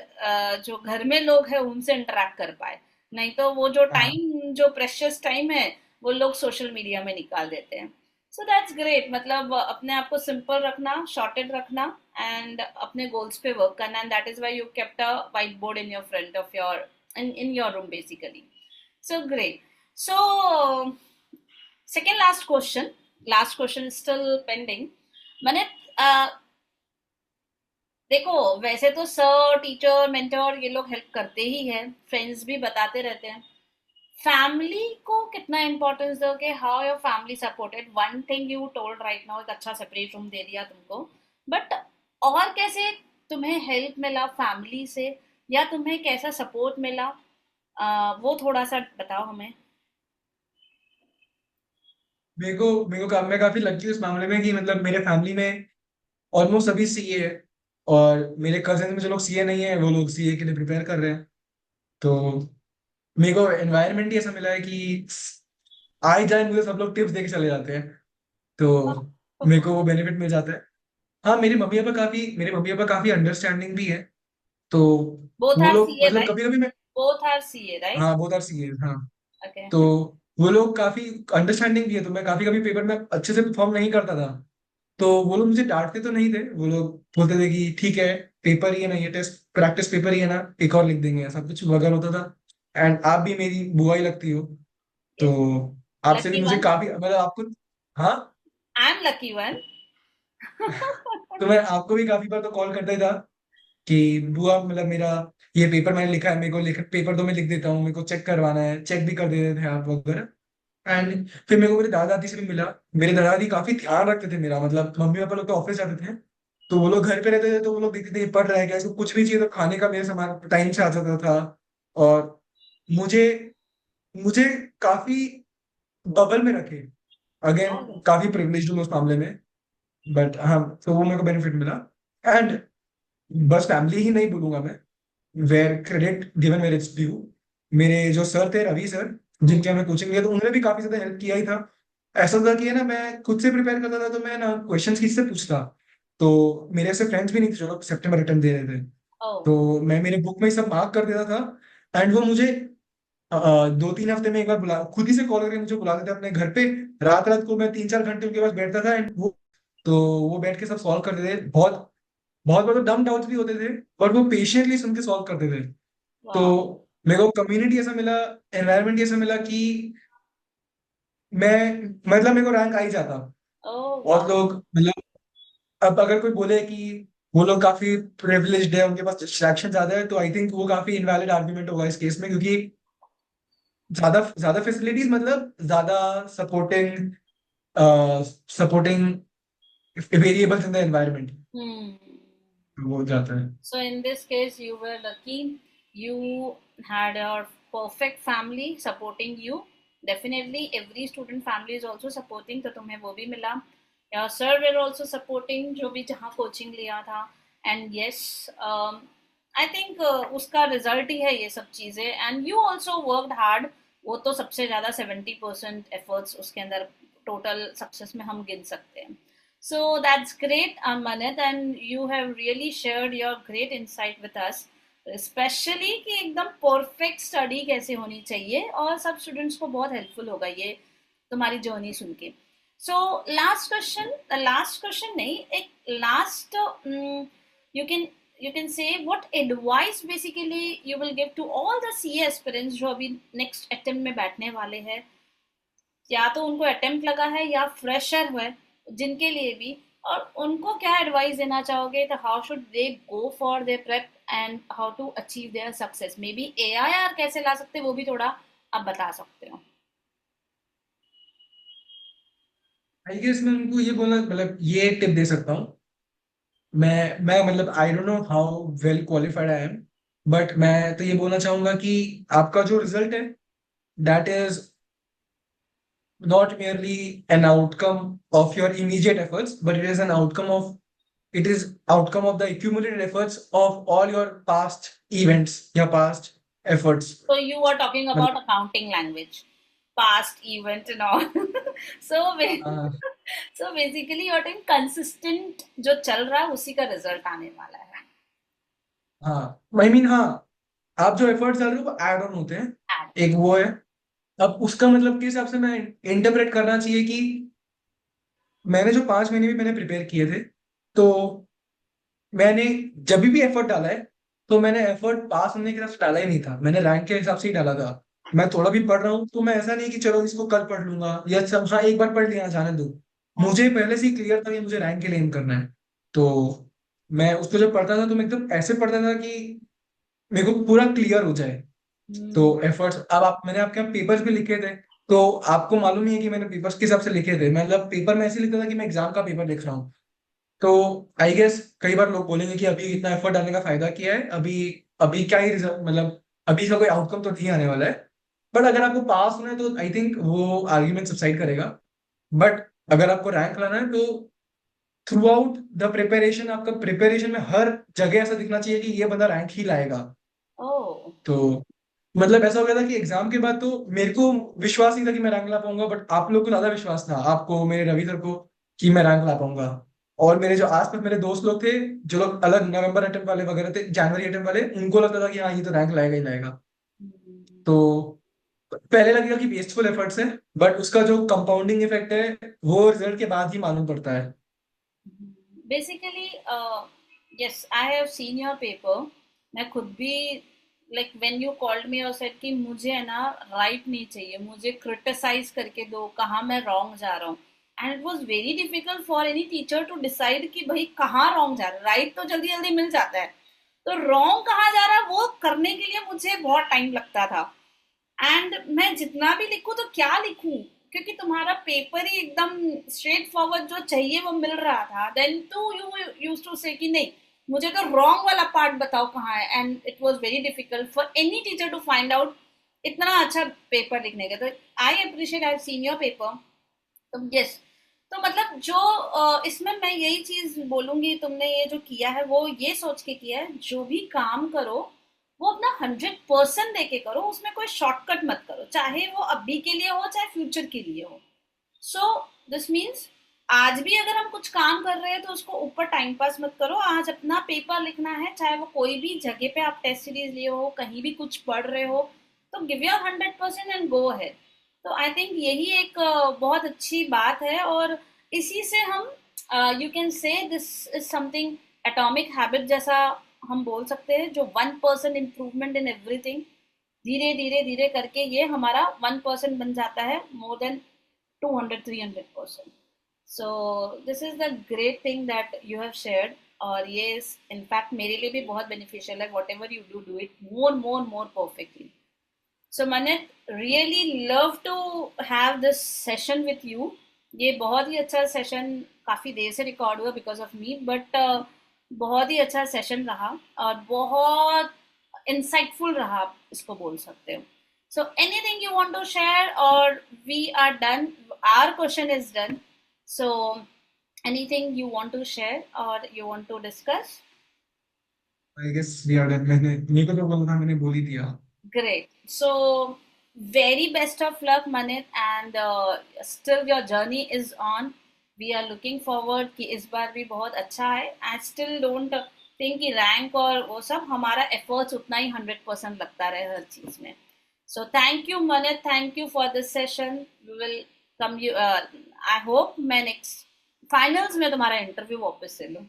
जो घर में लोग हैं उनसे इंटरेक्ट कर पाए. नहीं तो वो जो हाँ। टाइम जो प्रेशियस टाइम है वो लोग सोशल मीडिया में निकाल देते हैं. So that's great. मतलब अपने आप को सिंपल रखना, शॉर्टेड रखना एंड अपने गोल्स पे वर्क करना. And that is why you kept a white board in your front of your in your room basically. So great. So second last question. Last question is still pending. मैंने देखो, वैसे तो sir teacher mentor ये लोग help करते ही हैं, friends भी बताते रहते हैं. फैमिली को कितना इंपॉर्टेंस दोगे? How your family supported? One thing you told right now, एक अच्छा सेपरेट रूम दे दिया तुमको, बट और कैसे तुम्हें हेल्प मिला फैमिली से, या तुम्हें कैसा सपोर्ट मिला? वो थोड़ा सा बताओ हमें. मैं काफी लकी हूँ इस मामले में कि मतलब मेरे फैमिली में ऑलमोस्ट सभी सीए है। और मेरे कजिन में जो लोग सीए नहीं है वो लोग सीए के लिए प्रिपेयर कर रहे हैं। तो मेरे को एनवायरनमेंट ही ऐसा मिला है कि आए जाए मुझे सब लोग टिप्स देके चले जाते हैं। तो मेरे को वो बेनिफिट मिल जाता है। हाँ, मेरे मम्मी पापा काफी अंडरस्टैंडिंग भी है। तो बोथ वो आर लोग सीए मतलब राइट? कभी कभी मैं, बोथ आर सीए राइट? हाँ बहुत आर सीए, हाँ। ओके. तो वो लोग काफी अंडरस्टैंडिंग भी है, तो मैं काफी कभी पेपर में अच्छे से परफॉर्म नहीं करता था। तो वो लोग मुझे डांटते तो नहीं थे, वो लोग बोलते थे कि ठीक है, पेपर ही है ना, ये टेस्ट प्रैक्टिस पेपर ही है ना, एक और लिख देंगे, ऐसा कुछ वगैरह होता था। एंड आप भी मेरी बुआ ही लगती हो, तो यस. आपसे भी लकी मुझे वन. काफी मतलब आपको, हाँ। I am lucky one. तो मैं आपको भी काफी बार तो कॉल करता ही था कि बुआ मतलब मेरा ये पेपर मैंने लिखा है, मेरे को लिख पेपर तो मैं लिख देता हूँ, मेरे को चेक करवाना है, चेक भी कर देते थे आप वगैरह। एंड फिर मेरे को मेरे दादा दादी से भी मिला। मेरे दादा दादी काफी ध्यान रखते थे मेरा, मतलब मम्मी पापा लोग तो ऑफिस जाते थे, तो वो लोग घर पे रहते थे, तो वो लोग देखते थे ये पढ़ रहा है क्या, इसको कुछ भी चाहिए तो खाने का मेरे सामान टाइम से आ जाता था। और मुझे मुझे काफी बबल में रखे। अगेन काफी प्रिविलेज हूँ उस मामले में, बट हाँ, तो वो मेरे को बेनिफिट मिला। एंड बस फैमिली ही नहीं बोलूंगा मैं, where credit given where it's due. मेरे जो सर थे, रवि सर, जिनके हमने कोचिंग लिया, तो उन्होंने भी काफी ज्यादा हेल्प किया ही था। ऐसा था कि है ना, मैं खुद से प्रिपेयर करता था तो मैं ना क्वेश्चंस किससे पूछता। तो मेरे ऐसे फ्रेंड्स भी नहीं थे जो लोग सितंबर अटेम्प्ट दे रहे थे। ओह. तो मैं मेरे बुक में ही सब मार्क कर देता था। एंड वो मुझे 2-3 हफ्ते में एक बार बुला खुद ही से कॉल करके मुझे बुलाते थे अपने घर पे। रात रात को मैं 3-4 घंटे उनके पास बैठता था, एंड वो बैठ के सब सॉल्व करते थे। बहुत बहुत बहुत डम डाउट्स भी होते थे, और वो पेशेंटली सुन के सॉल्व करते थे। तो वाह. मेरे को कम्युनिटी ऐसा मिला, एनवायरनमेंट ऐसा मिला कि मैं मतलब मेरे को रैंक आ ही जाता। ओह बहुत वाह. लोग मतलब, अब अगर कोई बोले कि वो लोग काफी प्रिविलेज्ड है, उनके पास डिस्ट्रैक्शन ज्यादा है, तो आई थिंक वो काफी इनवैलिड आर्ग्यूमेंट होगा इस केस में, क्योंकि ज्यादा ज्यादा फैसिलिटीज मतलब ज्यादा supporting supporting variables in the environment, Hmm. वो हो जाता है। So in this case, you were lucky. You had your perfect family supporting you. Definitely, every student family is also supporting. तो तुम्हें वो भी मिला. Your sir were also supporting जो भी जहाँ coaching लिया था. And yes, I think उसका result ही है ये सब चीजें. And you also worked hard. वो तो सबसे ज्यादा 70% efforts उसके अंदर total success में हम गिन सकते हैं. So that's great, Manit, and you have really shared your great insight with us, especially कि एकदम परफेक्ट स्टडी कैसे होनी चाहिए, और सब स्टूडेंट्स को बहुत हेल्पफुल होगा ये तुम्हारी जर्नी सुन के. सो लास्ट क्वेश्चन नहीं, एक last, you can you can say what advice basically you will give to all the CA aspirants जो अभी नेक्स्ट अटेम्प्ट में बैठने वाले हैं, या तो उनको अटेम्प्ट लगा है या फ्रेशर हुए, जिनके लिए भी, और उनको क्या एडवाइस देना चाहोगे? तो how should they go for their prep and how to achieve their success? Maybe AIR कैसे ला सकते हैं वो भी थोड़ा आप बता सकते हो. आई गेस मैं उनको ये बोलना, मतलब ये टिप दे सकता हूँ। मैं मतलब आई don't know how well qualified I am, but मैं तो ये बोलना चाहूंगा कि आपका जो रिजल्ट है, that is not merely an outcome of your immediate efforts, but it is outcome of the accumulated efforts of all your past events या past efforts. So you are talking about मतलब accounting language, past event and all. so हाँ so basically you're saying consistent जो चल रहा है उसी का result आने वाला है. हाँ, आई मीन हाँ, आप जो एफर्ट्स डाल रहे हो वो एड ऑन होते हैं, Add. एक वो है। अब उसका मतलब के हिसाब से मैं इंटरप्रेट करना चाहिए कि मैंने जो 5 महीने भी मैंने प्रिपेयर किए थे, तो मैंने जब भी एफर्ट डाला है, तो मैंने एफर्ट पास होने के हिसाब से डाला ही नहीं था, मैंने रैंक के हिसाब से ही डाला था। मैं थोड़ा भी पढ़ रहा हूँ तो मैं ऐसा नहीं कि चलो इसको कल पढ़ लूंगा या सब, हाँ एक बार पढ़ लिया जाने दो। मुझे पहले से ही क्लियर था कि मुझे रैंक के लिए एम करना है। तो मैं उसको जब पढ़ता था तो मैं एकदम ऐसे पढ़ता था कि मेरे को पूरा क्लियर हो जाए। तो Hmm. एफर्ट्स, अब आप, मैंने आपके यहाँ पेपर्स भी लिखे थे, तो आपको मालूम ही है कि मैंने पेपर्स के हिसाब से लिखे थे, मतलब पेपर में ऐसे लिखता था कि मैं एग्जाम का पेपर लिख रहा हूँ। तो आई गेस कई बार लोग बोलेंगे कि अभी इतना एफर्ट डालने का फायदा क्या है, अभी अभी क्या ही रिजल्ट, मतलब अभी इसका कोई आउटकम तो नहीं आने वाला है। बट अगर आपको पास होना है तो आई थिंक वो आर्ग्यूमेंट सबसाइड करेगा। बट अगर आपको रैंक लाना है तो थ्रू आउट द प्रिपरेशन, आपका प्रिपरेशन में हर जगह ऐसा दिखना चाहिए कि ये बंदा रैंक ही लाएगा। Oh. तो मतलब ऐसा हो गया था कि एग्जाम के बाद तो मेरे को विश्वास नहीं था कि मैं रैंक ला पाऊंगा, बट आप लोग को ज्यादा विश्वास था, आपको, मेरे रवि सर को, कि मैं रैंक ला पाऊंगा। और मेरे जो आसपास मेरे दोस्त लोग थे, जो लोग अलग नवंबर अटेम्प्ट वाले वगैरह थे, जनवरी अटेम्प्ट वाले, उनको लगता था कि हाँ ये तो रैंक लाएगा ही लाएगा। Hmm. तो पहले लगेगा कि वेस्टफुल एफर्ट्स है, बट उसका जो कंपाउंडिंग इफेक्ट है वो रिजल्ट के बाद ही मालूम पड़ता है। Basically, yes, I have seen your paper. मैं खुद भी like when you called me और said कि मुझे है ना राइट नहीं चाहिए, मुझे क्रिटिसाइज करके दो कहाँ मैं रॉन्ग जा रहा हूँ. And it was very difficult for any teacher to decide कि भाई कहाँ रॉन्ग जा रहा है. राइट तो जल्दी जल्दी मिल जाता है, तो रॉन्ग कहाँ जा रहा है वो करने के लिए मुझे बहुत टाइम लगता था. एंड मैं जितना भी लिखूं तो क्या लिखूं, क्योंकि तुम्हारा पेपर ही एकदम स्ट्रेट फॉरवर्ड जो चाहिए वो मिल रहा था. Then to you use to say कि नहीं, मुझे तो रॉन्ग वाला पार्ट बताओ कहाँ है. And it was very difficult for any teacher to find out इतना अच्छा पेपर लिखने का. तो I appreciate, I have seen your paper. तो यस, तो मतलब जो इसमें मैं यही चीज बोलूंगी, तुमने ये जो किया है वो ये सोच के किया है, जो भी काम करो वो अपना 100% दे के करो, उसमें कोई शॉर्टकट मत करो, चाहे वो अभी के लिए हो चाहे फ्यूचर के लिए हो. सो दिस मीन्स आज भी अगर हम कुछ काम कर रहे हैं तो उसको ऊपर टाइम पास मत करो. आज अपना पेपर लिखना है, चाहे वो कोई भी जगह पे आप टेस्ट सीरीज लिए हो, कहीं भी कुछ पढ़ रहे हो, तो गिव योर 100% एंड गो है. तो आई थिंक यही एक बहुत अच्छी बात है. और इसी से हम यू कैन से this is something atomic habit जैसा हम बोल सकते हैं, जो 1% इम्प्रूवमेंट इन एवरीथिंग, धीरे धीरे धीरे करके ये हमारा 1% बन जाता है more than 200 300%. So this is the great thing that you have shared. और ये इनफैक्ट मेरे लिए भी बहुत बेनिफिशियल है. Whatever you do it more more more perfectly. So मैंने really love to have this session with you. ये बहुत ही अच्छा सेशन, काफ़ी देर से रिकॉर्ड हुआ बिकॉज ऑफ मी, बट बहुत ही अच्छा सेशन रहा और बहुत इंसाइटफुल रहा, आप इसको बोल सकते हो. So anything you want to share or we are done, our question is done. So anything you want to share or you want to discuss? I guess we are done, मैंने मेरे को जो बोलना था मैंने बोल ही दिया। Great. So, very best of luck, Manit, and still your journey is on. We are looking forward कि इस बार भी बहुत अच्छा है. I still don't think कि रैंक और वो सब, हमारा एफर्ट्स उतना ही 100% लगता रहे हर चीज में. So thank you, Manit. Thank you for this session. We will come you. I hope मैं next finals में तुम्हारा इंटरव्यू वापस से लूँ.